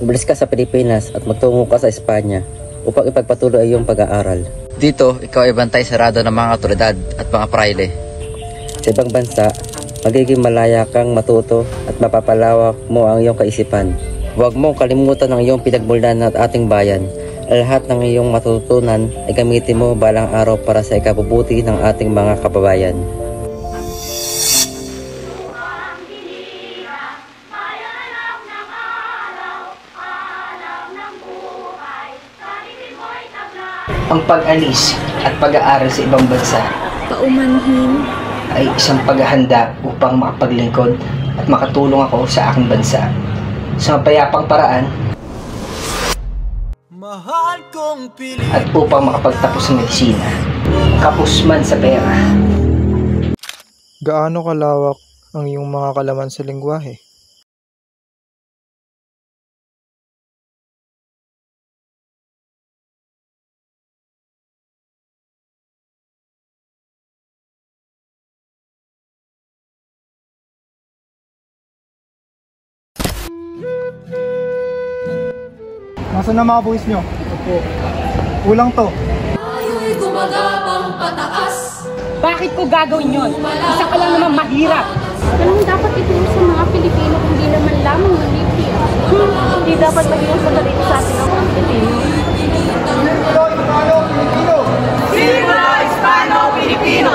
Umalis ka sa Pilipinas at magtungo ka sa Espanya upang ipagpatuloy ang iyong pag-aaral. Dito, ikaw ay bantay sarado ng mga otoridad at mga praile. Sa ibang bansa, magiging malaya kang matuto at mapapalawak mo ang iyong kaisipan. Huwag mong kalimutan ang iyong pinagmulan at ating bayan. Lahat ng iyong matutunan ay gamitin mo balang araw para sa ikabubuti ng ating mga kababayan. Ang pag-alis at pag-aaral sa ibang bansa paumanhin ay isang paghahanda upang makapaglingkod at makatulong ako sa aking bansa sa mapayapang paraan at upang makapagtapos ng medisina, kapos man sa pera. Gaano kalawak ang iyong mga kalaman sa lengguwahe? Nasaan na mga buwis nyo? Opo. Kulang to. Tayo'y gumagapang pataas. Bakit ko gagawin yun? Isa ka lang naman mahirap. Anong dapat ituro sa mga Pilipino kung di naman lamang ng Libya? Hindi dapat maging ang sabalito sa atin ang mga Pilipino. Sirkulo Hispano-Pilipino!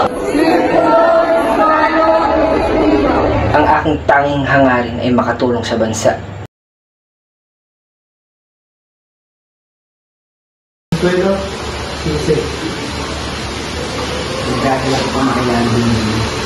Ang aking tanging hangarin ay makatulong sa bansa. Pero, sige. Dahil ako pa makilala din.